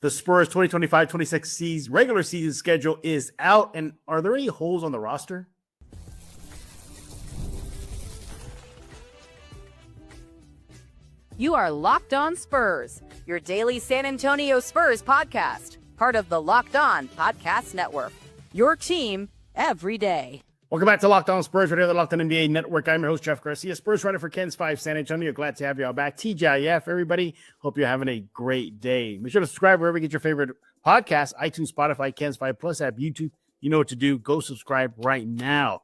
The Spurs 2025-26 regular season schedule is out. And are there any holes on the roster? You are Locked On Spurs, your daily San Antonio Spurs podcast, part of the Locked On Podcast Network. Your team every day. Welcome back to Locked On Spurs, right here on the Locked On NBA Network. I'm your host, Jeff Garcia, Spurs writer for Ken's 5 San Antonio. Glad to have you all back. TGIF, everybody. Hope you're having a great day. Be sure to subscribe wherever you get your favorite podcasts, iTunes, Spotify, Ken's 5 Plus app, YouTube. You know what to do. Go subscribe right now.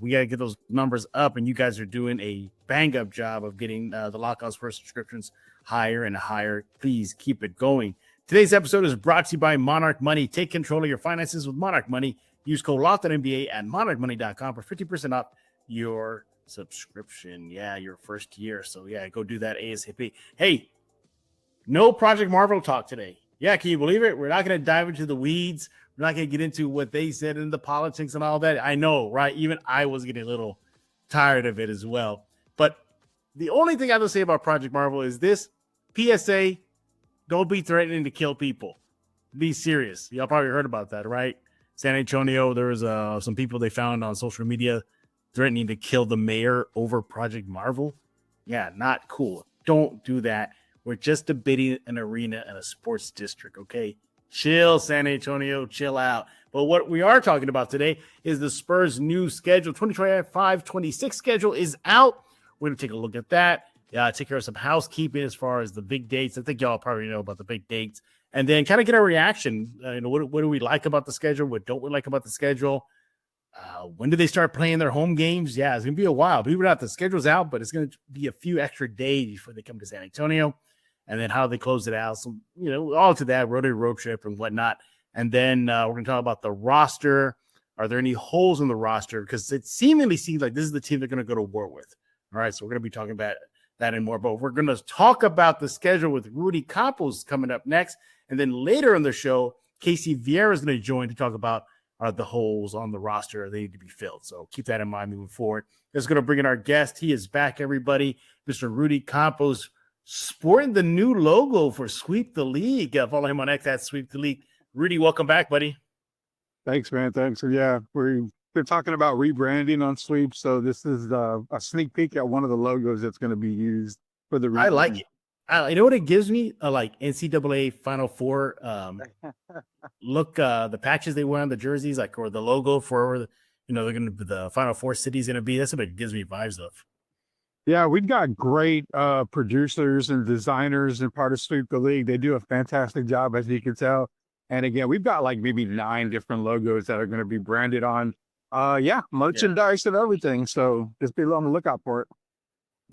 We got to get those numbers up, and you guys are doing a bang-up job of getting the Locked On Spurs subscriptions higher and higher. Please keep it going. Today's episode is brought to you by Monarch Money. Take control of your finances with Monarch Money. Use code LOCKEDONNBA at monarchmoney.com for 50% off your subscription. Yeah, your first year. So, go do that ASAP. Hey, no Project Marvel talk today. Yeah, can you believe it? We're not going to dive into the weeds. We're not going to get into what they said in the politics and all that. I know, right? Even I was getting a little tired of it as well. But the only thing I have to say about Project Marvel is this: PSA, don't be threatening to kill people. Be serious. Y'all probably heard about that, right? San Antonio, there was some people they found on social media threatening to kill the mayor over Project Marvel. Yeah, not cool. Don't do that. We're just debating an arena and a sports district, okay? Chill, San Antonio, chill out. But what we are talking about today is the Spurs' new schedule. 2025-26 schedule is out. We're going to take a look at that. Take care of some housekeeping as far as the big dates. I think y'all probably know about the big dates. And then kind of get our reaction. What do we like about the schedule? What don't we like about the schedule? When do they start playing their home games? Yeah, it's going to be a while. Believe it or not, the schedule's out, but it's going to be a few extra days before they come to San Antonio. And then how they close it out. So, all to that, road trip and whatnot. And then we're going to talk about the roster. Are there any holes in the roster? Because it seemingly seems like this is the team they're going to go to war with. All right, so we're going to be talking about that and more. But we're going to talk about the schedule with Rudy Campos coming up next. And then later in the show, Casey Vieira is going to join to talk about the holes on the roster. They need to be filled. So keep that in mind moving forward. Just going to bring in our guest. He is back, everybody. Mr. Rudy Campos, sporting the new logo for Sweep the League. Follow him on X at Sweep the League. Rudy, welcome back, buddy. Thanks, man. Thanks. Yeah, we've been talking about rebranding on Sweep. So this is a sneak peek at one of the logos that's going to be used for the rebrand. I like it. You know what it gives me? Like NCAA Final Four look, the patches they wear on the jerseys, or the logo for, they're going to be the Final Four cities going to be. That's what it gives me vibes of. Yeah, we've got great producers and designers and part of Sweep the League. They do a fantastic job, as you can tell. And again, we've got like maybe 9 different logos that are going to be branded on, merchandise and everything. So just be on the lookout for it.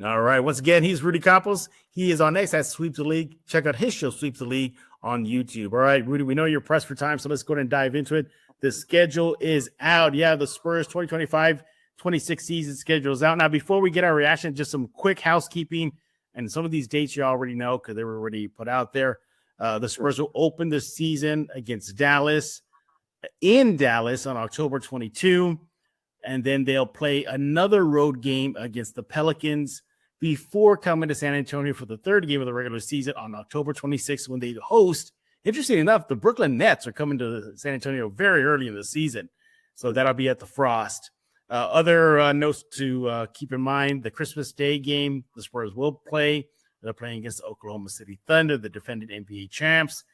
All right. Once again, he's Rudy Campos. He is on X at Sweep the League. Check out his show, Sweep the League, on YouTube. All right, Rudy, we know you're pressed for time, so let's go ahead and dive into it. The schedule is out. Yeah, the Spurs 2025-26 season schedule is out. Now, before we get our reaction, just some quick housekeeping. And some of these dates you already know because they were already put out there. The Spurs will open the season against Dallas in Dallas on October 22. And then they'll play another road game against the Pelicans before coming to San Antonio for the third game of the regular season on October 26th when they host. Interesting enough, the Brooklyn Nets are coming to San Antonio very early in the season. So that'll be at the Frost. Other notes to keep in mind, the Christmas Day game, the Spurs will play. They're playing against the Oklahoma City Thunder, the defending NBA champs.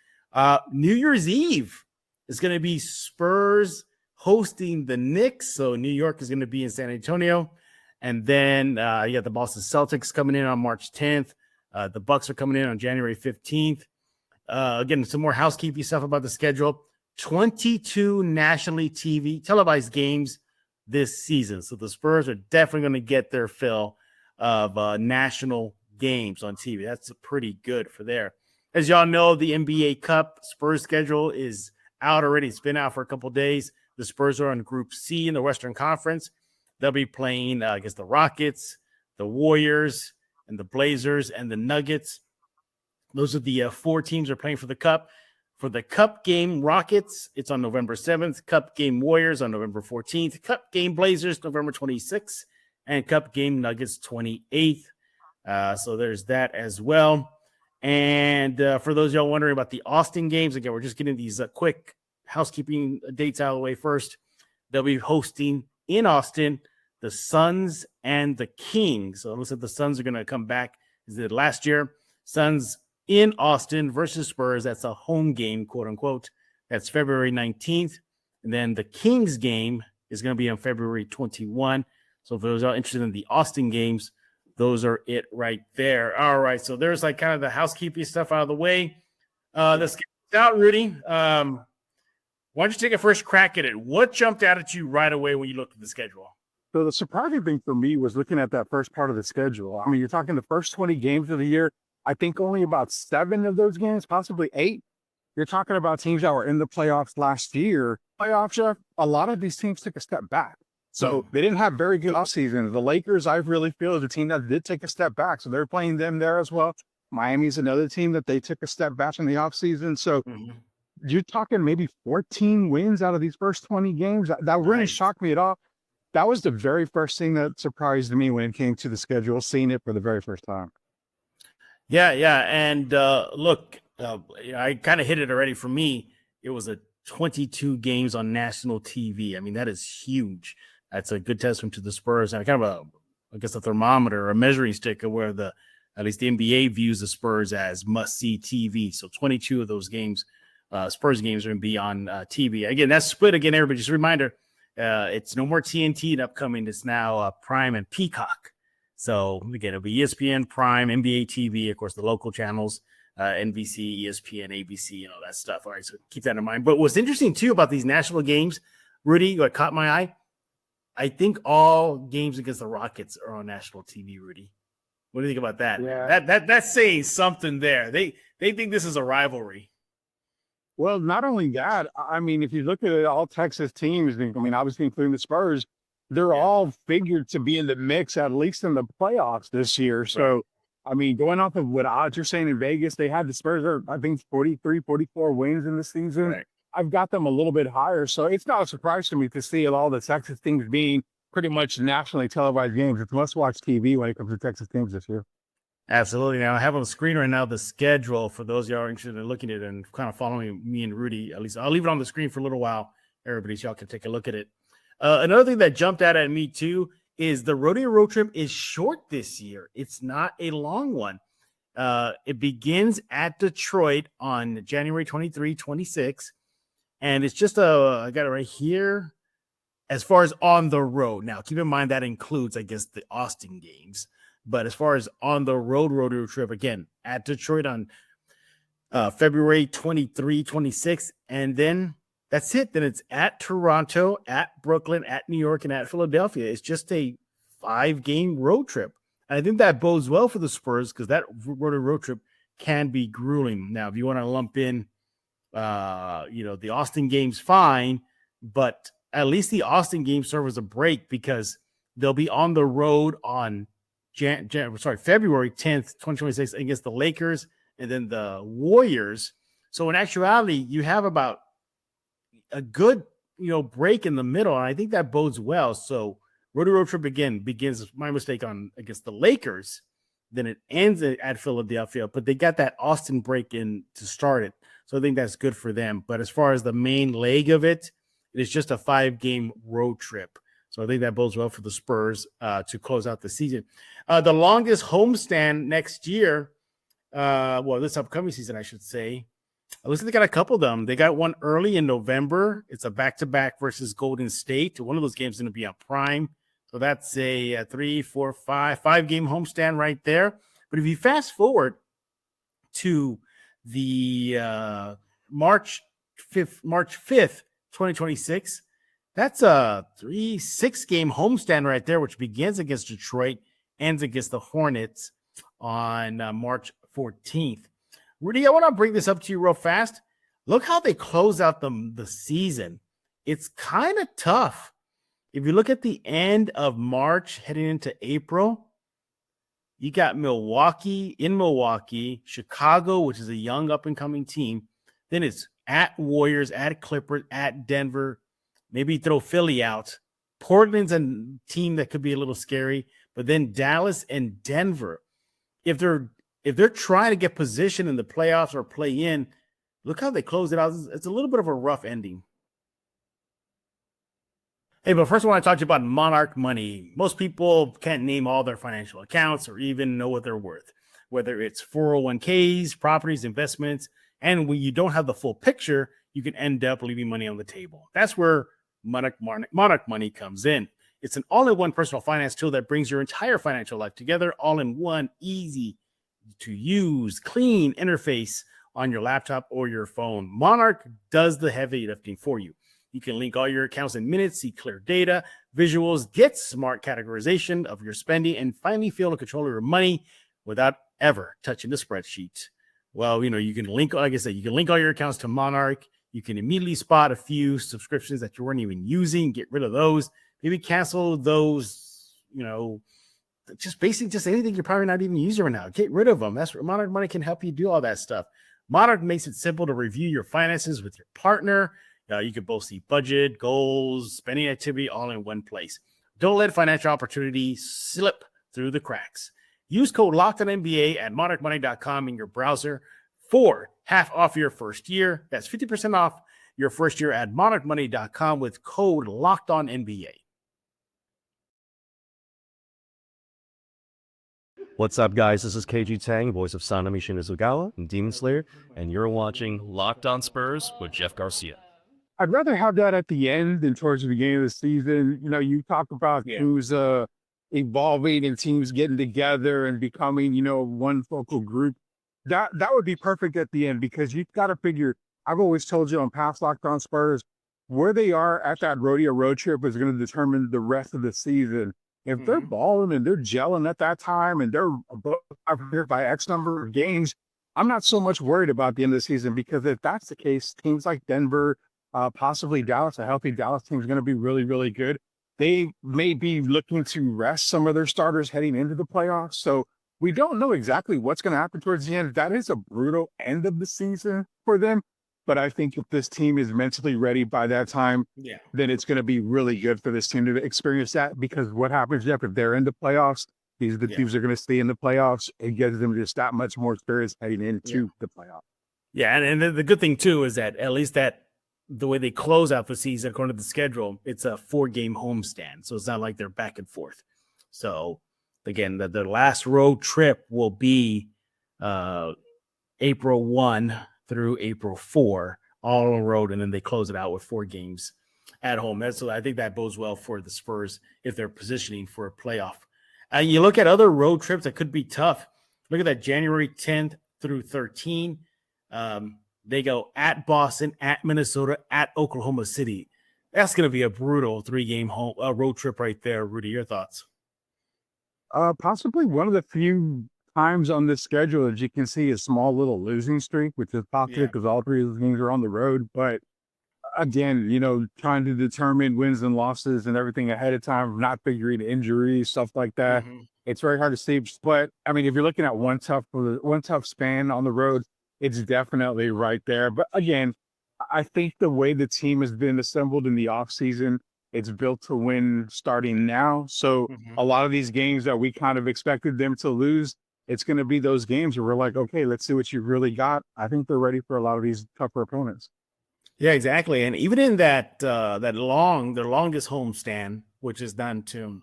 New Year's Eve is going to be Spurs hosting the Knicks. So New York is going to be in San Antonio. And then you got the Boston Celtics coming in on March 10th. The Bucks are coming in on January 15th. Again, some more housekeeping stuff about the schedule. 22 nationally televised games this season. So the Spurs are definitely going to get their fill of national games on TV. That's pretty good for there. As y'all know, the NBA Cup Spurs schedule is out already. It's been out for a couple days. The Spurs are on Group C in the Western Conference. They'll be playing against the Rockets, the Warriors, and the Blazers, and the Nuggets. Those are the 4 teams that are playing for the Cup. For the Cup game, Rockets, it's on November 7th. Cup game, Warriors on November 14th. Cup game, Blazers, November 26th. And Cup game, Nuggets, 28th. So there's that as well. And for those of y'all wondering about the Austin games, again, we're just getting these quick housekeeping dates out of the way first. They'll be hosting in Austin the Suns and the Kings. So it looks like the Suns are going to come back as they did last year. Suns in Austin versus Spurs. That's a home game, quote unquote. That's February 19th. And then the Kings game is going to be on February 21. So for those who are interested in the Austin games, those are it right there. All right. So there's like kind of the housekeeping stuff out of the way. Let's get out, Rudy. Why don't you take a first crack at it? What jumped out at you right away when you looked at the schedule? So the surprising thing for me was looking at that first part of the schedule. I mean, you're talking the first 20 games of the year. I think only about 7 of those games, possibly 8. You're talking about teams that were in the playoffs last year. Playoffs, Jeff, a lot of these teams took a step back. So they didn't have very good offseason. The Lakers, I really feel, is a team that did take a step back. So they're playing them there as well. Miami's another team that they took a step back in the offseason. So you're talking maybe 14 wins out of these first 20 games. That really shocked me at all. That was the very first thing that surprised me when it came to the schedule, seeing it for the very first time. Yeah. And look, I kind of hit it already. For me, it was a 22 games on national TV. I mean, that is huge. That's a good testament to the Spurs. And kind of a thermometer or a measuring stick of where at least the NBA views the Spurs as must-see TV. So 22 of those games, Spurs games, are going to be on TV. Again, that's split again, everybody. Just a reminder, it's no more TNT and upcoming. It's now Prime and Peacock. So again, it'll be ESPN, Prime, NBA TV, of course, the local channels, NBC, ESPN, ABC, and all that stuff. All right, so keep that in mind. But what's interesting, too, about these national games, Rudy, what caught my eye, I think all games against the Rockets are on national TV, Rudy. What do you think about that? Yeah. That's saying something there. They think this is a rivalry. Well, not only that, I mean, if you look at it, all Texas teams, I mean, obviously including the Spurs, they're all figured to be in the mix, at least in the playoffs this year. So, I mean, going off of what odds you're saying in Vegas, they had the Spurs, I think, 43, 44 wins in the season. Right. I've got them a little bit higher. So it's not a surprise to me to see all the Texas teams being pretty much nationally televised games. It's must-watch TV when it comes to Texas teams this year. Absolutely. Now, I have on the screen right now the schedule for those of y'all interested in looking at it and kind of following me and Rudy. At least I'll leave it on the screen for a little while, everybody, so y'all can take a look at it. Another thing that jumped out at me, too, is the rodeo road trip is short this year. It's not a long one. It begins at Detroit on January 23, 26. And it's just I got it right here, as far as on the road. Now, keep in mind that includes, I guess, the Austin games. But as far as on the road rodeo trip, again, at Detroit on February 23, 26. And then that's it. Then it's at Toronto, at Brooklyn, at New York, and at Philadelphia. It's just a 5-game road trip. And I think that bodes well for the Spurs because that road trip can be grueling. Now, if you want to lump in, the Austin game's fine, but at least the Austin game serve as a break because they'll be on the road on February 10th, 2026 against the Lakers and then the Warriors. So in actuality, you have about a good, break in the middle. And I think that bodes well. So road trip again begins, my mistake, against the Lakers. Then it ends at Philadelphia, but they got that Austin break in to start it. So I think that's good for them. But as far as the main leg of it, it's just a 5-game road trip. So I think that bodes well for the Spurs to close out the season. The longest homestand next year, this upcoming season, I should say. At least they got a couple of them. They got one early in November. It's a back-to-back versus Golden State. One of those games is going to be on Prime. So that's a 5-game homestand right there. But if you fast forward to the March 5th, 2026, that's a 6-game homestand right there, which begins against Detroit, ends against the Hornets on March 14th. Rudy, I want to bring this up to you real fast. Look how they close out the season. It's kind of tough. If you look at the end of March heading into April, you got Milwaukee, Chicago, which is a young up-and-coming team. Then it's at Warriors, at Clippers, at Denver. Maybe throw Philly out. Portland's a team that could be a little scary, but then Dallas and Denver. If they're if they're trying to get position in the playoffs or play in, look how they closed it out. It's a little bit of a rough ending. Hey, but first I want to talk to you about Monarch Money. Most people can't name all their financial accounts or even know what they're worth, whether it's 401ks, properties, investments, and when you don't have the full picture, you can end up leaving money on the table. That's where Monarch Money comes in. It's an all-in-one personal finance tool that brings your entire financial life together, all in one easy to use, clean interface on your laptop or your phone. Monarch does the heavy lifting for you. You can link all your accounts in minutes, see clear data, visuals, get smart categorization of your spending, and finally feel in control of your money without ever touching the spreadsheet. Well, you can link, like I said, you can link all your accounts to Monarch. You can immediately spot a few subscriptions that you weren't even using, get rid of those, maybe cancel those, just basically just anything you're probably not even using right now. Get rid of them. That's where Monarch Money can help you do all that stuff. Monarch makes it simple to review your finances with your partner. You can both see budget, goals, spending activity all in one place. Don't let financial opportunity slip through the cracks. Use code LOCKEDONNBA at monarchmoney.com in your browser for half off your first year. That's 50% off your first year at monarchmoney.com with code LOCKEDONNBA. What's up, guys? This is KG Tang, voice of Sanami Shinizugawa and Demon Slayer, and you're watching Locked On Spurs with Jeff Garcia. I'd rather have that at the end than towards the beginning of the season. You talk about who's evolving and teams getting together and becoming, one focal group. That would be perfect at the end, because you've got to figure, I've always told you on past Locked On Spurs, where they are at that rodeo road trip is going to determine the rest of the season. If they're balling and they're gelling at that time and they're above 500 by X number of games, I'm not so much worried about the end of the season, because if that's the case, teams like Denver, possibly Dallas, a healthy Dallas team is going to be really, really good. They may be looking to rest some of their starters heading into the playoffs. So we don't know exactly what's going to happen towards the end. That is a brutal end of the season for them. But I think if this team is mentally ready by that time, then it's going to be really good for this team to experience that. Because what happens, Jeff, if they're in the playoffs, these are the teams that are going to stay in the playoffs. It gives them just that much more experience heading into the playoffs. Yeah, and the good thing, too, is that at least that the way they close out the season, according to the schedule, it's a 4-game homestand. So it's not like they're back and forth. So, again, the last road trip will be April 1 through April 4, all on the road, and then they close it out with 4 games at home. So I think that bodes well for the Spurs if they're positioning for a playoff. You look at other road trips that could be tough. Look at that January 10th through 13. They go at Boston, at Minnesota, at Oklahoma City. That's going to be a brutal 3-game road trip right there. Rudy, your thoughts? Possibly one of the few times on this schedule that you can see a small little losing streak, which is possible because all 3 of those games are on the road. But again, trying to determine wins and losses and everything ahead of time, not figuring injuries, stuff like that. It's very hard to see. But I mean, if you're looking at one tough span on the road, it's definitely right there. But again, I think the way the team has been assembled in the offseason, it's built to win starting now. So a lot of these games that we kind of expected them to lose, it's going to be those games where we're like, okay, let's see what you really got. I think they're ready for a lot of these tougher opponents. Yeah, exactly. And even in their longest homestand, which is done to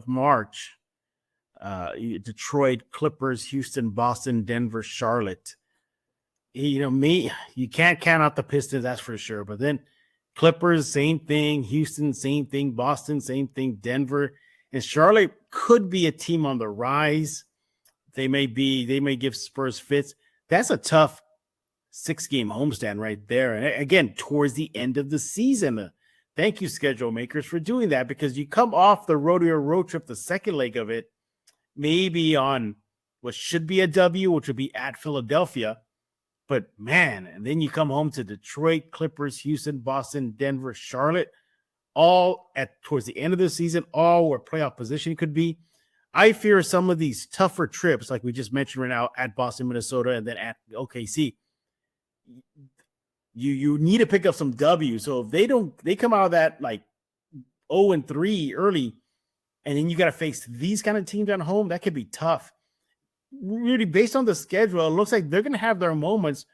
March, Detroit, Clippers, Houston, Boston, Denver, Charlotte. You can't count out the Pistons, that's for sure. But then Clippers, same thing. Houston, same thing. Boston, same thing. Denver and Charlotte could be a team on the rise. They may give Spurs fits. That's a tough 6-game homestand right there. And again, towards the end of the season. Thank you, schedule makers, for doing that, because you come off the rodeo road trip, the second leg of it, maybe on what should be a W, which would be at Philadelphia. But man, and then you come home to Detroit, Clippers, Houston, Boston, Denver, Charlotte, all towards the end of the season, all where playoff position could be. I fear some of these tougher trips, like we just mentioned right now, at Boston, Minnesota, and then at OKC. You need to pick up some W. So if they come out of that like 0-3 early, and then you got to face these kind of teams at home, that could be tough. Really, based on the schedule, it looks like they're going to have their moments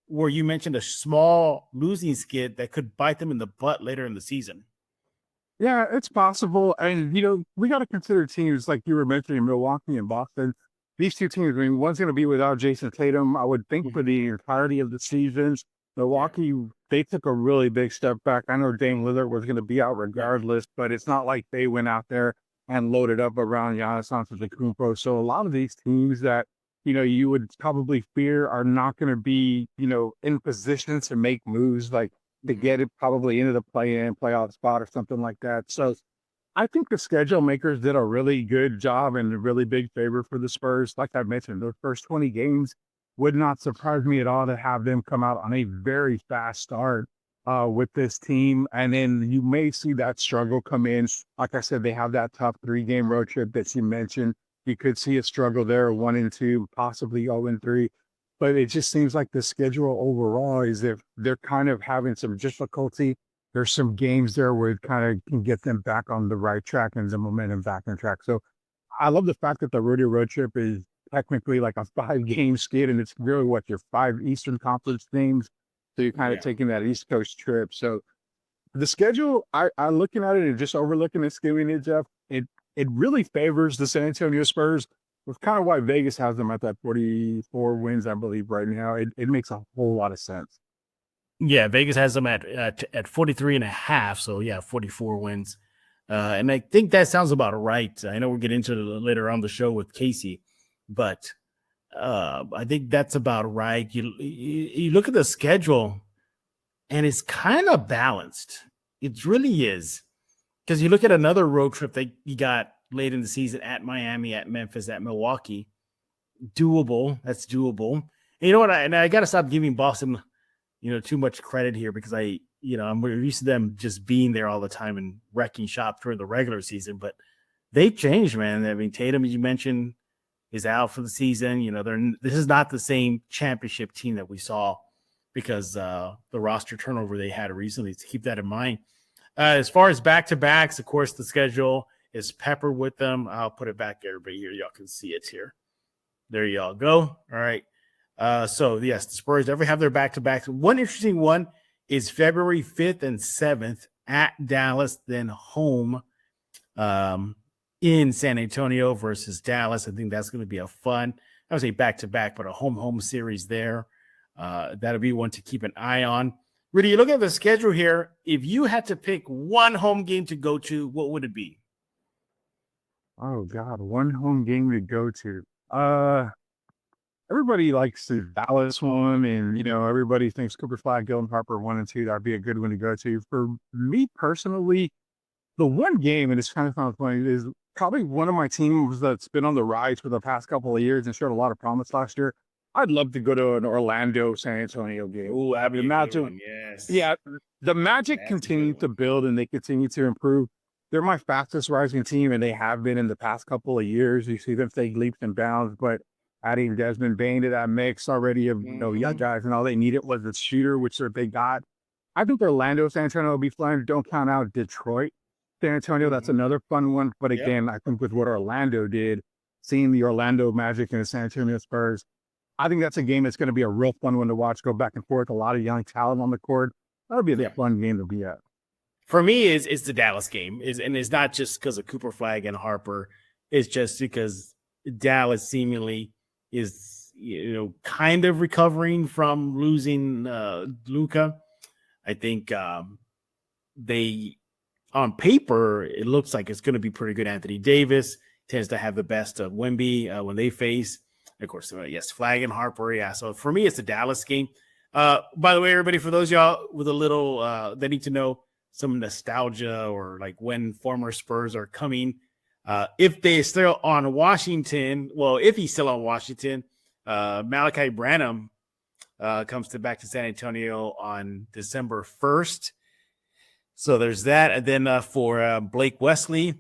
where you mentioned a small losing skid that could bite them in the butt later in the season. Yeah, it's possible. And, we got to consider teams like you were mentioning, Milwaukee and Boston. These two teams, I mean, one's going to be without Jason Tatum, I would think, for the entirety of the season. Milwaukee, they took a really big step back. I know Dame Lillard was going to be out regardless, but it's not like they went out there and loaded up around Giannis Antetokounmpo. So a lot of these teams that, you would probably fear are not going to be, in position to make moves like to get it probably into the playoff spot or something like that. So I think the schedule makers did a really good job and a really big favor for the Spurs. Like I mentioned, their first 20 games would not surprise me at all to have them come out on a very fast start with this team. And then you may see that struggle come in. Like I said, they have that tough 3-game road trip that you mentioned. You could see a struggle there, 1-2, possibly 0-3. But it just seems like the schedule overall is if they're kind of having some difficulty. There's some games there where it kind of can get them back on the right track and the momentum back on track. So I love the fact that the rodeo road trip is technically like a 5-game skid, and it's really your 5 Eastern Conference games. So you're kind of taking that East Coast trip. So the schedule, I looking at it and just overlooking and skimming it, Jeff, it really favors the San Antonio Spurs. That's kind of why Vegas has them at that 44 wins, I believe, right now. It makes a whole lot of sense. Yeah, Vegas has them at 43.5. So, 44 wins. And I think that sounds about right. I know we'll get into it later on the show with Casey, but I think that's about right. You look at the schedule, and it's kind of balanced. It really is. Because you look at another road trip that you got late in the season at Miami, at Memphis, at Milwaukee. Doable. That's doable. And you know what? I got to stop giving Boston, too much credit here because I'm used to them just being there all the time and wrecking shop during the regular season. But they've changed, man. I mean, Tatum, as you mentioned, is out for the season. This is not the same championship team that we saw because the roster turnover they had recently. To keep that in mind. As far as back-to-backs, of course, the schedule is peppered with them. I'll put it back to everybody here. Y'all can see it here. There y'all go. All right. So, yes, the Spurs definitely have their back-to-backs. One interesting one is February 5th and 7th at Dallas, then home in San Antonio versus Dallas. I think that's going to be a fun, I would say back-to-back, but a home series there. That'll be one to keep an eye on. Rudy, you look at the schedule here. If you had to pick one home game to go to, what would it be? Oh, God, one home game to go to. Everybody likes the Dallas one, and, everybody thinks Cooper Flag, Gillen Harper 1 and 2. That'd be a good one to go to. For me personally, the one game, and it's kind of funny, is probably one of my teams that's been on the rise for the past couple of years and showed a lot of promise last year. I'd love to go to an Orlando San Antonio game. Oh, that'd be a good one. Yes. Yeah, the Magic continue to build and they continue to improve. They're my fastest rising team, and they have been in the past couple of years. You see them take leaps and bounds, but adding Desmond Bane to that mix already of young guys, and all they needed was a shooter, which they got. I think Orlando San Antonio will be fun. Don't count out Detroit San Antonio. That's another fun one. But again, I think with what Orlando did, seeing the Orlando Magic and the San Antonio Spurs, I think that's a game that's going to be a real fun one to watch. Go back and forth. A lot of young talent on the court. That'll be a fun game to be at. For me, it's the Dallas game. And it's not just because of Cooper Flag and Harper. It's just because Dallas seemingly is, kind of recovering from losing Luka. I think they, on paper, it looks like it's going to be pretty good. Anthony Davis tends to have the best of Wemby when they face. Of course, yes, Flag and Harper. Yeah. So for me, it's the Dallas game. By the way, everybody, for those of y'all with a little, they need to know some nostalgia or like when former Spurs are coming. If they're still on Washington, if he's still on Washington, Malachi Branham comes back to San Antonio on December 1st. So there's that. And then for Blake Wesley,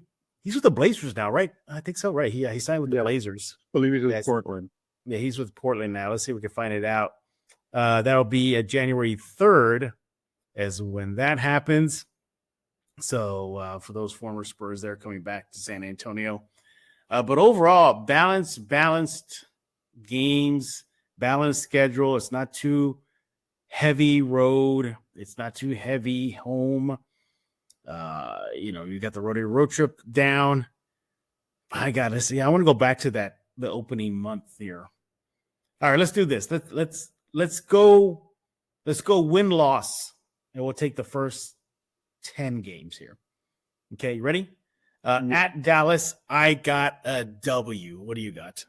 he's with the Blazers now, right? I think so, right? He signed with the Blazers. I believe he's with Portland. Yeah, he's with Portland now. Let's see if we can find it out. That'll be January 3rd as when that happens. So for those former Spurs, they're coming back to San Antonio. But overall, balanced games, balanced schedule. It's not too heavy road. It's not too heavy home. You got the rodeo road trip down. I gotta see. I want to go back to the opening month here. All right, let's do this. Let's go win-loss, and we'll take the first 10 games here. Okay, you ready? At Dallas, I got a W. What do you got?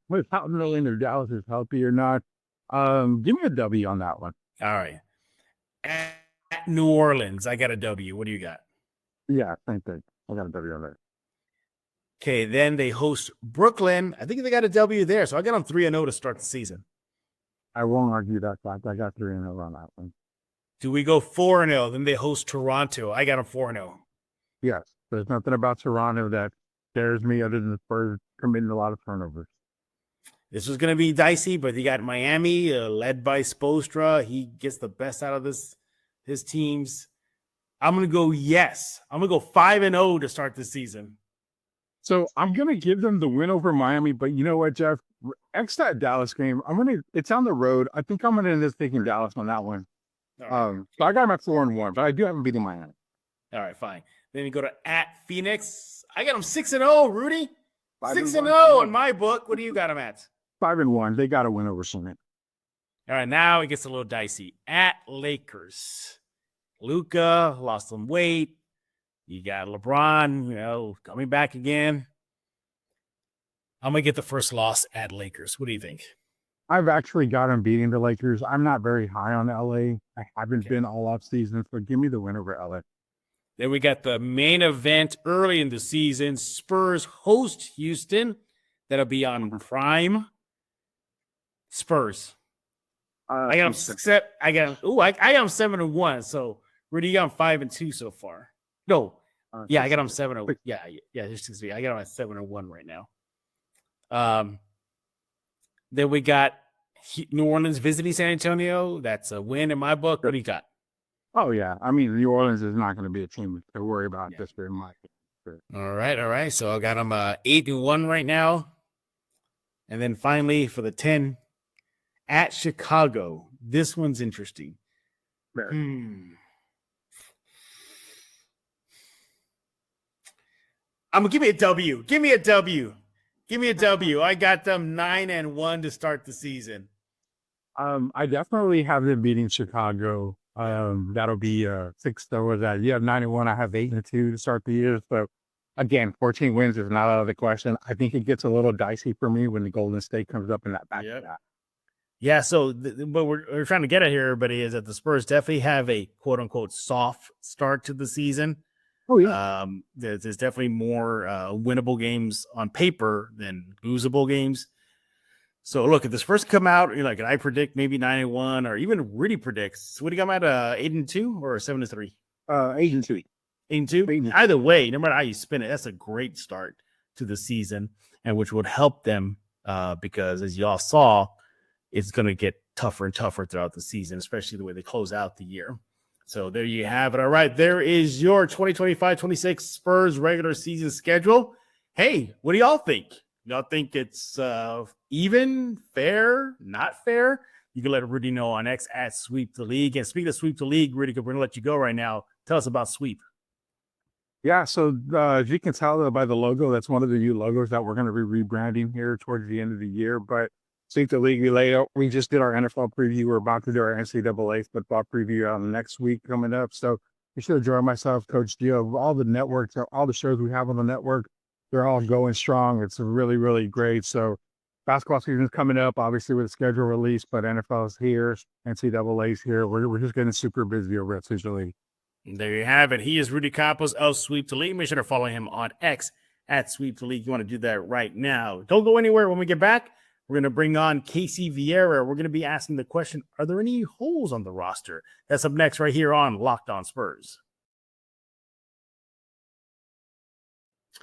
Without knowing if Dallas is healthy or not, give me a W on that one. All right. At New Orleans, I got a W. What do you got? Yeah, same thing. I got a W on there. Okay, then they host Brooklyn. I think they got a W there, so I got them 3-0 to start the season. I won't argue that fact. I got 3-0 on that one. Do we go 4-0? Then they host Toronto. I got them 4-0. Yes, there's nothing about Toronto that scares me other than the Spurs committing a lot of turnovers. This was going to be dicey, but you got Miami led by Spoelstra. He gets the best out of his teams. I'm going to go yes. I'm going to go 5-0 to start the season. So I'm going to give them the win over Miami, but you know what, Jeff? X that Dallas game, it's on the road. I think I'm going to end up taking Dallas on that one. Right. So I got my 4-1, but I do haven't beaten Miami. All right, fine. Then you go to at Phoenix. I got them 6-0, Rudy. 6-0 in my book. What do you got them at? 5-1. They got to win over Summit. All right, now it gets a little dicey. At Lakers, Luka lost some weight. You got LeBron, coming back again. I'm going to get the first loss at Lakers. What do you think? I've actually got them beating the Lakers. I'm not very high on LA. I haven't been all off season, so give me the win over LA. Then we got the main event early in the season. Spurs host Houston. That'll be on Prime. Spurs. I got them 7-1. So Rudy, you got them 5-2 so far. No, I got them 7-0. Yeah. I got them at 7-1 right now. Then we got New Orleans visiting San Antonio. That's a win in my book. What do you got? Oh yeah, I mean New Orleans is not going to be a team to worry about this year, in my opinion. All right. So I got them 8-1 right now, and then finally for the 10 at Chicago. This one's interesting. I'm gonna give me a W. Give me a W. I got them 9-1 to start the season. I definitely have them beating Chicago. That'll be 6. So was that? You have 9-1. I have 8-2 to start the year. So again, 14 wins is not out of the question. I think it gets a little dicey for me when the Golden State comes up in that back. Yep. Yeah. So what we're trying to get at here, everybody, is that the Spurs definitely have a quote unquote soft start to the season. Oh yeah. There's definitely more winnable games on paper than losable games. So look, if this first come out, I predict maybe 9-1, or even Rudy predicts. What do you got at 8-2 or 7-3? 8-2. 8-2. Either way, no matter how you spin it, that's a great start to the season, and which would help them because, as y'all saw, it's going to get tougher and tougher throughout the season, especially the way they close out the year. So there you have it. All right, there is your 2025-26 Spurs regular season schedule. Hey, what do y'all think? Y'all think it's even, fair, not fair? You can let Rudy know on X at Sweep the League. And speaking of Sweep the League, Rudy, we're going to let you go right now. Tell us about Sweep. Yeah, so as you can tell by the logo, that's one of the new logos that we're going to be rebranding here towards the end of the year. But Sweep the League, we just did our NFL preview. We're about to do our NCAA football preview next week coming up. So be sure to join myself, Coach Gio, all the networks, all the shows we have on the network. They're all going strong. It's really, really great. So basketball season is coming up, obviously, with the schedule release, but NFL is here, NCAA is here. We're just getting super busy over at Sweep the League. There you have it. He is Rudy Campos of Sweep the League. Make sure to follow him on X at Sweep the League. You want to do that right now. Don't go anywhere. When we get back, we're going to bring on Casey Vieira. We're going to be asking the question, are there any holes on the roster? That's up next right here on Locked On Spurs.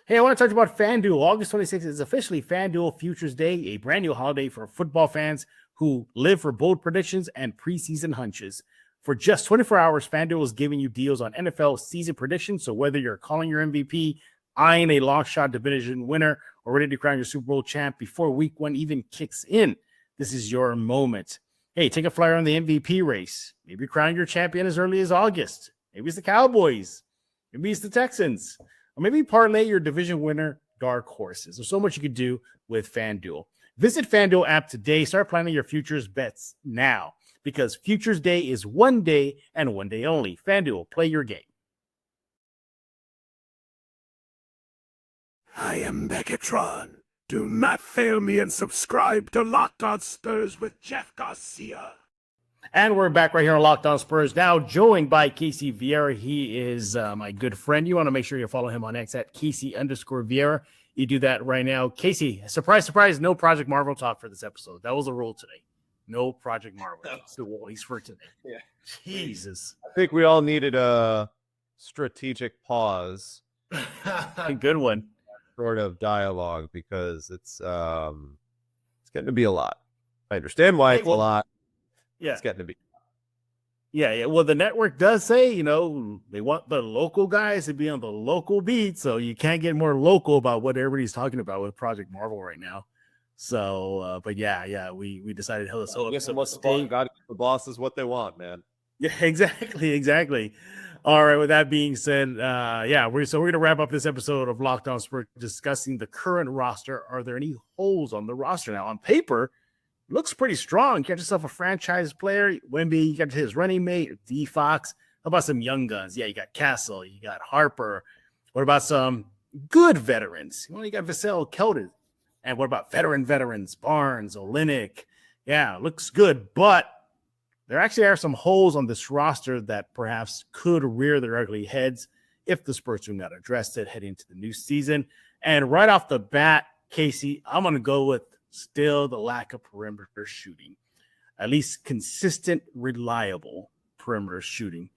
Hey, I want to talk about FanDuel. August 26th is officially FanDuel Futures Day, a brand new holiday for football fans who live for bold predictions and preseason hunches. For just 24 hours, FanDuel is giving you deals on NFL season predictions. So whether you're calling your MVP, eyeing a long shot division winner, or ready to crown your Super Bowl champ before week 1 even kicks in, this is your moment. Hey, take a flyer on the MVP race. Maybe crown your champion as early as August. Maybe it's the Cowboys. Maybe it's the Texans. Or maybe parlay your division winner dark horses. There's so much you could do with FanDuel. Visit FanDuel app today. Start planning your futures bets now, because Futures Day is one day and one day only. FanDuel, play your game. I am Megatron. Do not fail me and subscribe to Locked On Spurs with Jeff Garcia. And we're back right here on Locked On Spurs, now joined by Casey Vieira. He is my good friend. You want to make sure you follow him on X at Casey_Vieira. You do that right now. Casey, surprise, surprise, no Project Marvel talk for this episode. That was a rule today. No Project Marvel. That's the rule. He's for today. Yeah. Jesus. I think we all needed a strategic pause, Good one. sort of dialogue, because it's getting to be a lot. I understand why it's a lot. Yeah. It's getting to be. Yeah. Well, the network does say, they want the local guys to be on the local beat, so you can't get more local about what everybody's talking about with Project Marvel right now. So, but yeah, we decided to hold this whole episode. Got the bosses what they want, man. Yeah, exactly. All right. With that being said, we're going to wrap up this episode of Locked On Spurs discussing the current roster. Are there any holes on the roster now? On paper, looks pretty strong. You got yourself a franchise player, Wemby. You got his running mate, D Fox. How about some young guns? Yeah, you got Castle. You got Harper. What about some good veterans? You got Vassell Keldon. And what about veterans? Barnes, Olynyk. Yeah, looks good, but there actually are some holes on this roster that perhaps could rear their ugly heads if the Spurs do not address it heading into the new season. And right off the bat, Casey, I'm going to go with still the lack of perimeter shooting, at least consistent, reliable perimeter shooting.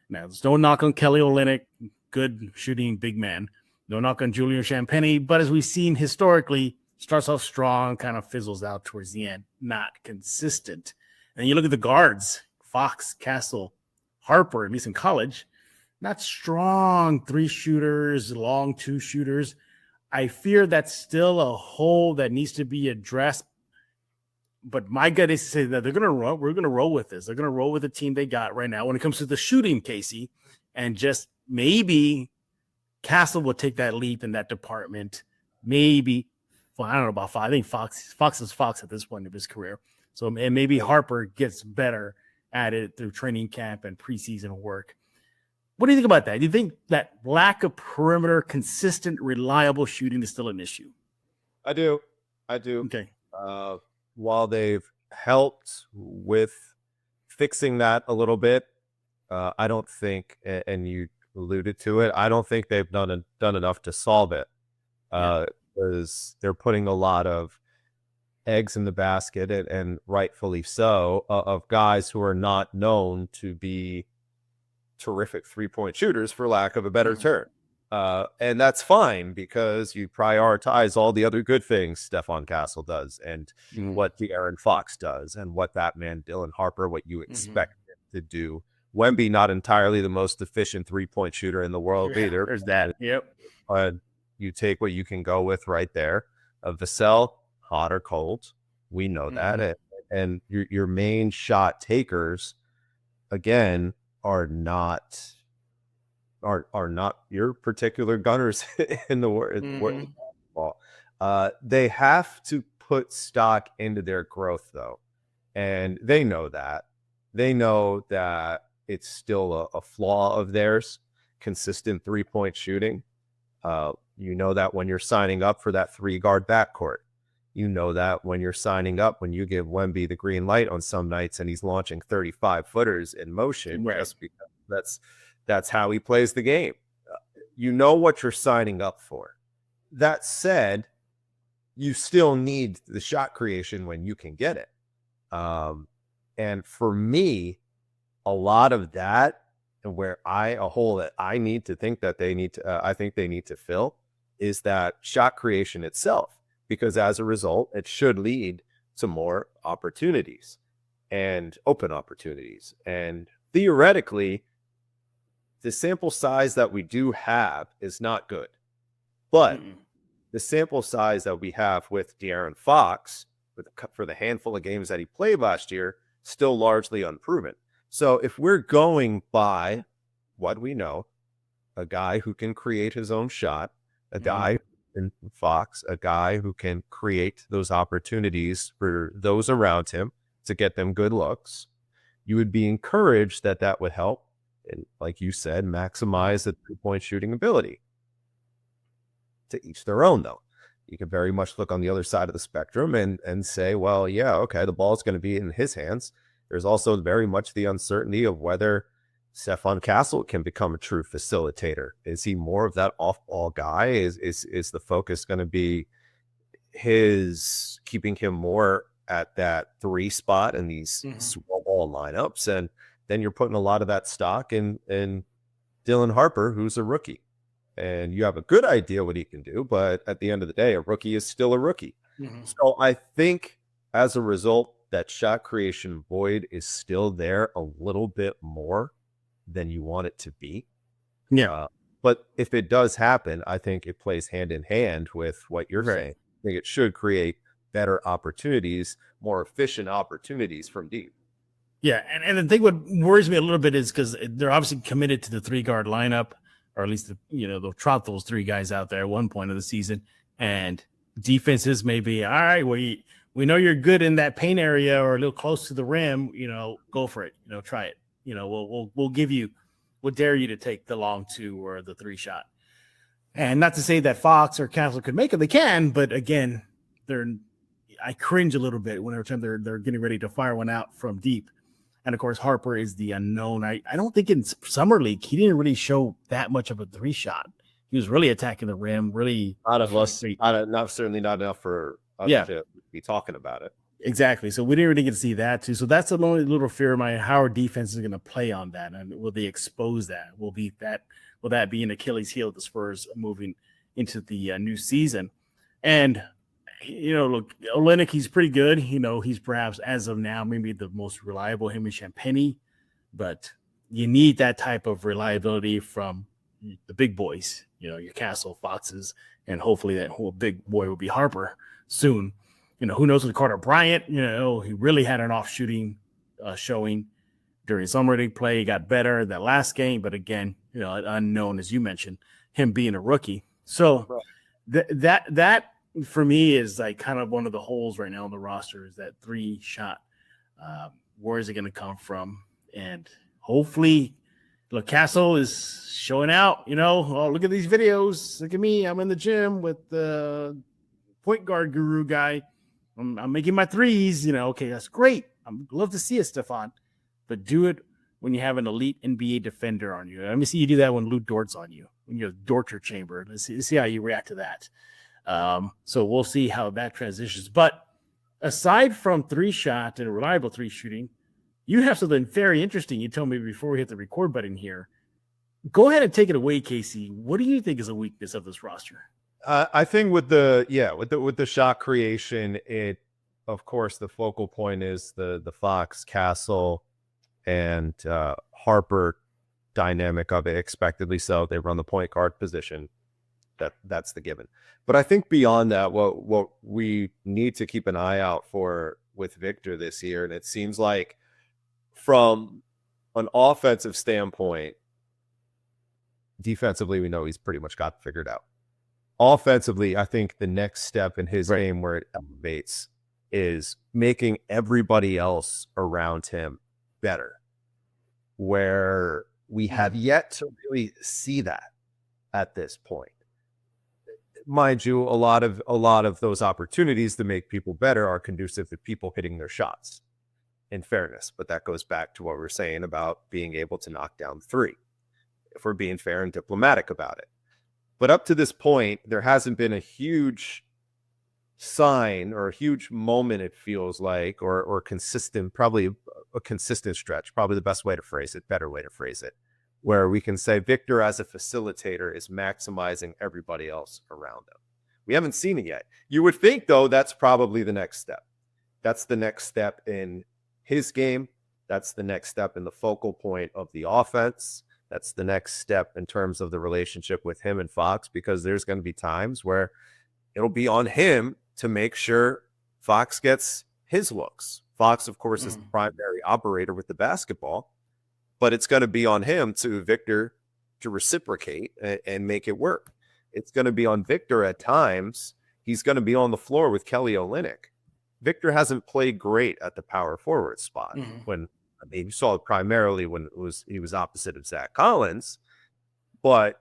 Now, there's no knock on Kelly Olynyk, good shooting big man. No knock on Julian Champagnie, but as we've seen historically, starts off strong, kind of fizzles out towards the end, not consistent. And you look at the guards, Fox, Castle, Harper, at least in college, not strong 3 shooters, long 2 shooters. I fear that's still a hole that needs to be addressed. But my gut is to say that we're going to roll with this. They're going to roll with the team they got right now when it comes to the shooting, Casey, and just maybe Castle will take that leap in that department. Maybe, well, I don't know about Fox. I think Fox is Fox at this point of his career. So and maybe Harper gets better at it through training camp and preseason work. What do you think about that? Do you think that lack of perimeter, consistent, reliable shooting is still an issue? I do. Okay. While they've helped with fixing that a little bit, I don't think, and you alluded to it, I don't think they've done enough to solve it. Because they're putting a lot of eggs in the basket, and rightfully so, of guys who are not known to be terrific 3-point shooters, for lack of a better term. And that's fine, because you prioritize all the other good things Stephon Castle does, and what De'Aaron Fox does, and what that man Dylan Harper, what you expect him to do. Wemby, not entirely the most efficient 3-point shooter in the world either. There's that. Yep. You take what you can go with right there. Vassell, hot or cold, we know that. And your main shot takers, again, are not your particular gunners in the world. They have to put stock into their growth, though, and they know that. They know that it's still a flaw of theirs, consistent 3-point shooting. You know that when you're signing up for that 3-guard backcourt. You know that when you're signing up, when you give Wemby the green light on some nights and he's launching 35-footers in motion, just because that's how he plays the game. You know what you're signing up for. That said, you still need the shot creation when you can get it. And for me, a lot of that, and a hole that I need to think that they need to, I think they need to fill, is that shot creation itself, because as a result, it should lead to more opportunities and open opportunities. And theoretically, the sample size that we do have is not good, but the sample size that we have with De'Aaron Fox for the handful of games that he played last year, still largely unproven. So if we're going by what we know, a guy who can create his own shot, a guy in Fox, a guy who can create those opportunities for those around him to get them good looks, you would be encouraged that that would help. And like you said, maximize the 3-point shooting ability. To each their own, though. You can very much look on the other side of the spectrum and say, well, yeah, okay, the ball is going to be in his hands. There's also very much the uncertainty of whether Stephon Castle can become a true facilitator. Is he more of that off-ball guy? Is the focus going to be his keeping him more at that 3 spot in these small ball lineups? And then you're putting a lot of that stock in Dylan Harper, who's a rookie. And you have a good idea what he can do, but at the end of the day, a rookie is still a rookie. So I think as a result, that shot creation void is still there a little bit more than you want it to be. Yeah. But if it does happen, I think it plays hand in hand with what you're saying. I think it should create better opportunities, more efficient opportunities from deep. Yeah. And the thing what worries me a little bit is because they're obviously committed to the 3-guard lineup, or at least, they'll trot those 3 guys out there at one point of the season. And defenses may be, all right, we know you're good in that paint area or a little close to the rim, go for it, try it. We'll dare you to take the long 2 or the 3 shot. And not to say that Fox or Castle could make it, they can, but again, I cringe a little bit whenever time they're getting ready to fire one out from deep. And of course, Harper is the unknown. I don't think in Summer League he didn't really show that much of a 3 shot. He was really attacking the rim, really Certainly not enough for us to be talking about it. Exactly. So we didn't really get to see that too. So that's the only little fear of mine. How our defense is going to play on that, and will they expose that? Will that be an Achilles heel of the Spurs moving into the new season? And look, Olynyk, he's pretty good. He's perhaps as of now maybe the most reliable, him and Champagnie, but you need that type of reliability from the big boys. Your Castle, Foxes, and hopefully that whole big boy will be Harper soon. Who knows with Carter Bryant? He really had an off shooting showing during summer league play. He got better that last game, but again, unknown as you mentioned, him being a rookie. So that for me is like kind of one of the holes right now in the roster is that 3 shot. Where is it going to come from? And hopefully, look, Castle is showing out. Oh, look at these videos. Look at me. I'm in the gym with the point guard guru guy. I'm making my 3s. Okay, that's great. I'd love to see it, Stephon. But do it when you have an elite NBA defender on you. Let me see you do that when Lou Dort's on you, when you have Dorter chamber. Let's see how you react to that. So we'll see how that transitions. But aside from 3 shot and reliable 3 shooting, you have something very interesting. You told me before we hit the record button here. Go ahead and take it away, Casey. What do you think is a weakness of this roster? I think with the shot creation, it of course the focal point is the Fox, Castle, and Harper dynamic of it. Expectedly so, they run the point guard position. That's the given. But I think beyond that, what we need to keep an eye out for with Victor this year, and it seems like from an offensive standpoint, defensively we know he's pretty much got it figured out. Offensively, I think the next step in his game where it elevates is making everybody else around him better, where we have yet to really see that at this point. Mind you, a lot of those opportunities to make people better are conducive to people hitting their shots, in fairness. But that goes back to what we're saying about being able to knock down 3, if we're being fair and diplomatic about it. But up to this point, there hasn't been a huge sign or a huge moment, it feels like, or consistent, probably a consistent stretch, probably the best way to phrase it, better way to phrase it, where we can say Victor as a facilitator is maximizing everybody else around him. We haven't seen it yet. You would think, though, that's probably the next step. That's the next step in his game. That's the next step in the focal point of the offense. That's the next step in terms of the relationship with him and Fox, because there's going to be times where it'll be on him to make sure Fox gets his looks. Fox, of course, is the primary operator with the basketball, but it's going to be on him Victor to reciprocate and make it work. It's going to be on Victor at times. He's going to be on the floor with Kelly Olynyk. Victor hasn't played great at the power forward spot. When you saw it primarily when he was opposite of Zach Collins, but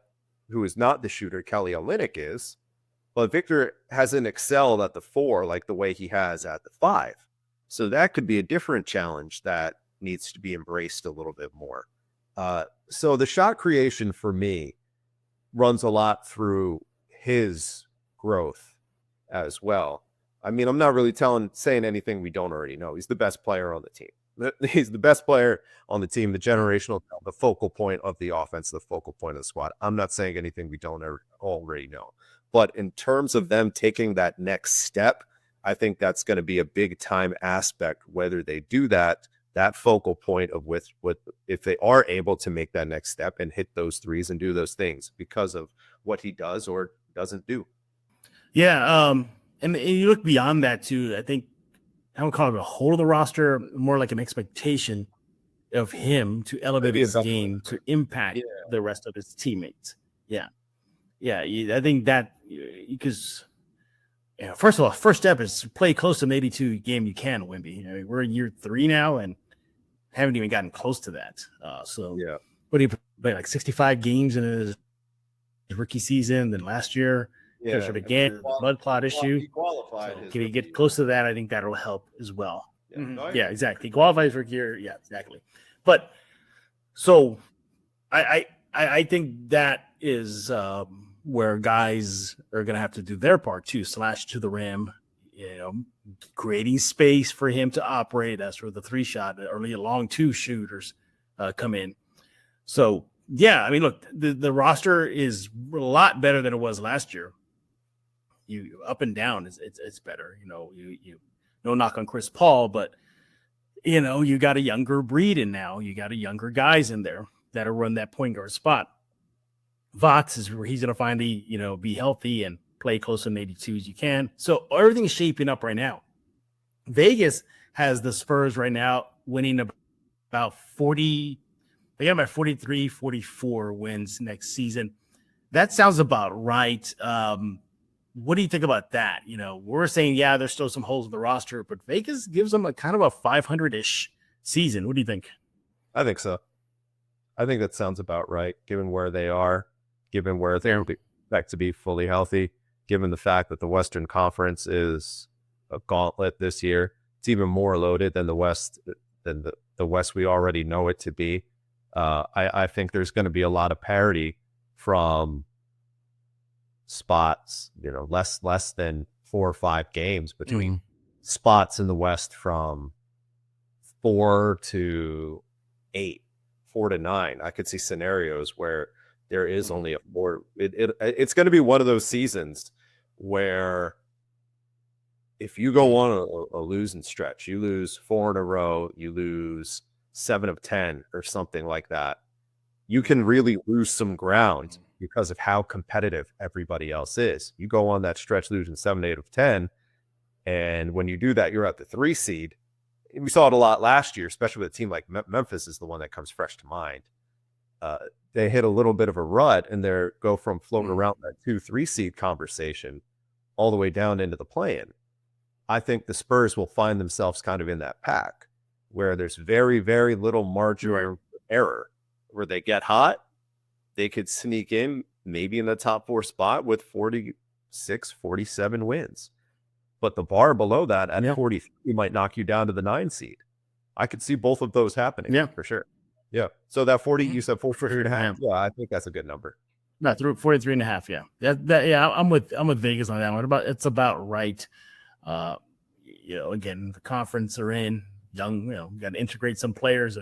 who is not the shooter Kelly Olynyk is. But Victor hasn't excelled at the 4 like the way he has at the 5. So that could be a different challenge that needs to be embraced a little bit more. So the shot creation for me runs a lot through his growth as well. I mean, I'm not really saying anything we don't already know. He's the best player on the team. He's the best player on the team, the generational, the focal point of the offense, the focal point of the squad. I'm not saying anything we don't already know. But in terms of them taking that next step, I think that's going to be a big time aspect, whether they do that focal point of if they are able to make that next step and hit those threes and do those things because of what he does or doesn't do. Yeah. And you look beyond that too. I think I would call it a whole of the roster, more like an expectation of him to elevate his game to impact the rest of his teammates. Yeah. Yeah. I think that because first of all, first step is play close to an 82 game you can, Wemby. I mean, we're in year 3 now and haven't even gotten close to that. What do you play, like 65 games in his rookie season? Then last year, again, blood clot issue. He qualified. So can he get close to that? I think that'll help as well. Yeah, exactly. He qualifies for year. Yeah, exactly. But so I think that is where guys are going to have to do their part too, slash to the rim, creating space for him to operate. That's where the 3-shot, early long 2 shooters come in. So, yeah, I mean, look, the roster is a lot better than it was last year. You up and down, it's better. You no knock on Chris Paul, but, you got a younger breed in now. You got a younger guys in there that'll run that point guard spot. Vox is where he's going to finally, be healthy and play close to an 82 as you can. So everything's shaping up right now. Vegas has the Spurs right now winning about 40. They got about 43, 44 wins next season. That sounds about right. What do you think about that? We're saying, there's still some holes in the roster, but Vegas gives them a kind of a 500-ish season. What do you think? I think so. I think that sounds about right, given where they are. Given where they expect to be fully healthy, given the fact that the Western Conference is a gauntlet this year, it's even more loaded than the West we already know it to be. I think there's going to be a lot of parity from spots, less than 4 or 5 games between spots in the West from 4 to 8, 4 to 9. I could see scenarios where there is only a 4. It's going to be one of those seasons where if you go on a losing stretch, you lose 4 in a row, you lose 7 of 10 or something like that, you can really lose some ground because of how competitive everybody else is. You go on that stretch losing 7, 8 of 10, and when you do that, you're at the 3 seed. We saw it a lot last year, especially with a team like Memphis is the one that comes fresh to mind. They hit a little bit of a rut and they go from floating around that 2-3 seed conversation all the way down into the play-in. I think the Spurs will find themselves kind of in that pack where there's very, very little margin of error. Where they get hot, they could sneak in maybe in the top 4 spot with 46, 47 wins. But the bar below that at 43 might knock you down to the 9 seed. I could see both of those happening for sure. Yeah. So that 40, you said 43.5. Yeah, I think that's a good number. No, 43.5. Yeah. I'm with Vegas on that one. It's about right. Again, the conference are in young, got to integrate some players.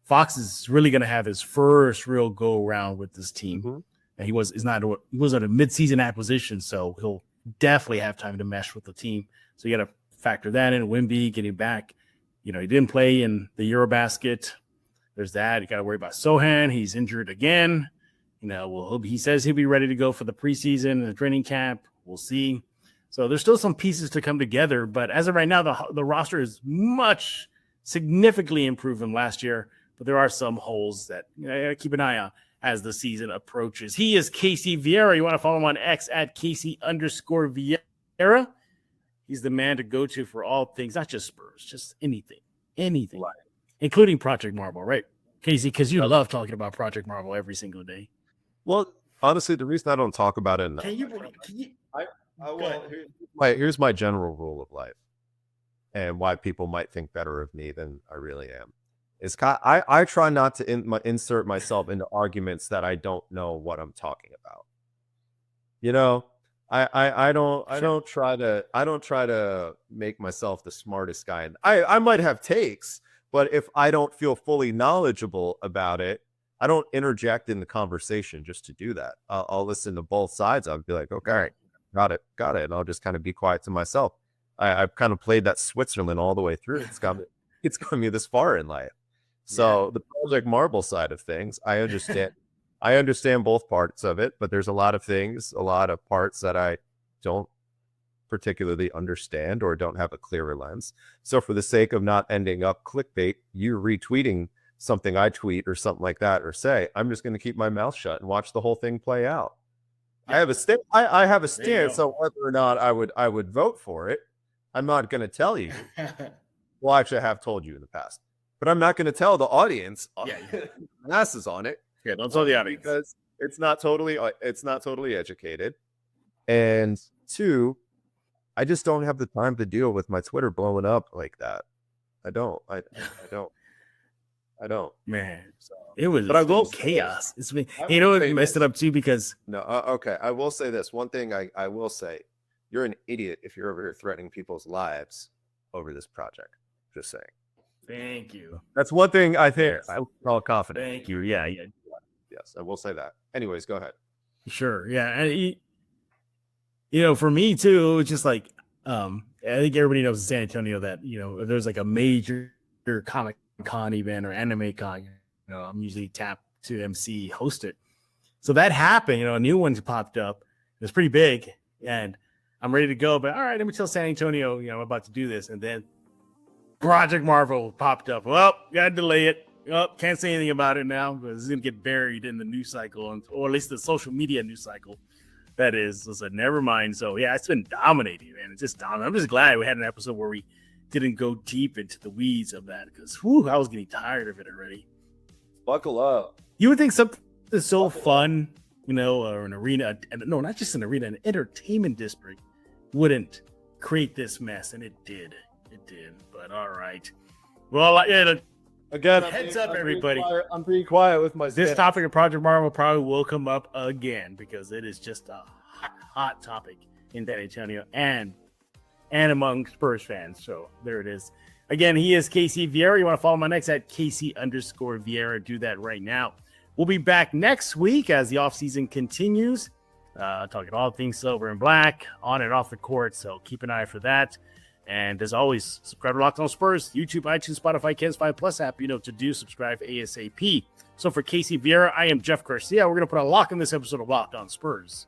Fox is really going to have his first real go around with this team. And he wasn't a midseason acquisition, so he'll definitely have time to mesh with the team. So you got to factor that in. Wemby getting back. He didn't play in the Eurobasket. There's that. You got to worry about Sohan. He's injured again. He says he'll be ready to go for the preseason and the training camp. We'll see. So there's still some pieces to come together, but as of right now, the roster is much significantly improved from last year. But there are some holes that keep an eye on as the season approaches. He is Casey Vieira. You want to follow him on X at Casey_Vieira. He's the man to go to for all things, not just Spurs, just anything, right. Including Project Marble, right, Casey? Because you love talking about Project Marble every single day. Well, honestly, the reason I don't talk about it enough, here's my general rule of life and why people might think better of me than I really am. I try not to insert myself into arguments that I don't know what I'm talking about. I don't try to make myself the smartest guy. And I might have takes, but if I don't feel fully knowledgeable about it, I don't interject in the conversation just to do that. I'll listen to both sides. I'll be like, okay, got it. And I'll just kind of be quiet to myself. I've kind of played that Switzerland all the way through. It's got me this far in life. So the Project Marble side of things, I understand. I understand both parts of it, but there's a lot of parts that I don't particularly understand or don't have a clearer lens. So for the sake of not ending up clickbait, you retweeting something I tweet or something like that or say, I'm just going to keep my mouth shut and watch the whole thing play out. I have a stance on whether or not I would vote for it. I'm not going to tell you. Well, actually, I have told you in the past, but I'm not going to tell the audience. Masses on it. Yeah, don't tell the audience because it's not totally educated. And two, I just don't have the time to deal with my Twitter blowing up like that. I don't. Man, it was chaos. It's been, it messed it up too because okay. I will say this one thing. I will say, you're an idiot if you're over here threatening people's lives over this project. Just saying. Thank you. That's one thing I think I call confident. Thank you. Yeah. Yes, I will say that. Anyways, go ahead. Sure. Yeah. And for me too, it was just like, I think everybody knows in San Antonio that, if there's like a major Comic Con event or anime con, I'm usually tapped to MC host it. So that happened, a new one's popped up. It was pretty big and I'm ready to go, but all right, let me tell San Antonio, I'm about to do this. And then Project Marvel popped up. Well, gotta delay it. Can't say anything about it now because it's gonna get buried in the news cycle, or at least the social media news cycle. That is, so never mind. So yeah, it's been dominating, man. It's just dominating. I'm just glad we had an episode where we didn't go deep into the weeds of that because I was getting tired of it already. Buckle up. You would think something so fun, or an arena, no, not just an arena, an entertainment district wouldn't create this mess, and it did. But all right. Well, again, heads up, everybody. I'm pretty quiet with my. This topic of Project Marvel probably will come up again because it is just a hot topic in San Antonio and among Spurs fans. So there it is. Again, he is Casey Vieira. You want to follow my next at Casey_Vieira. Do that right now. We'll be back next week as the offseason continues. Talking all things silver and black on and off the court. So keep an eye for that. And as always, subscribe to Locked On Spurs, YouTube, iTunes, Spotify, Kens 5 Plus app. To do, subscribe ASAP. So for Casey Vieira, I am Jeff Garcia. We're going to put a lock in this episode of Locked On Spurs.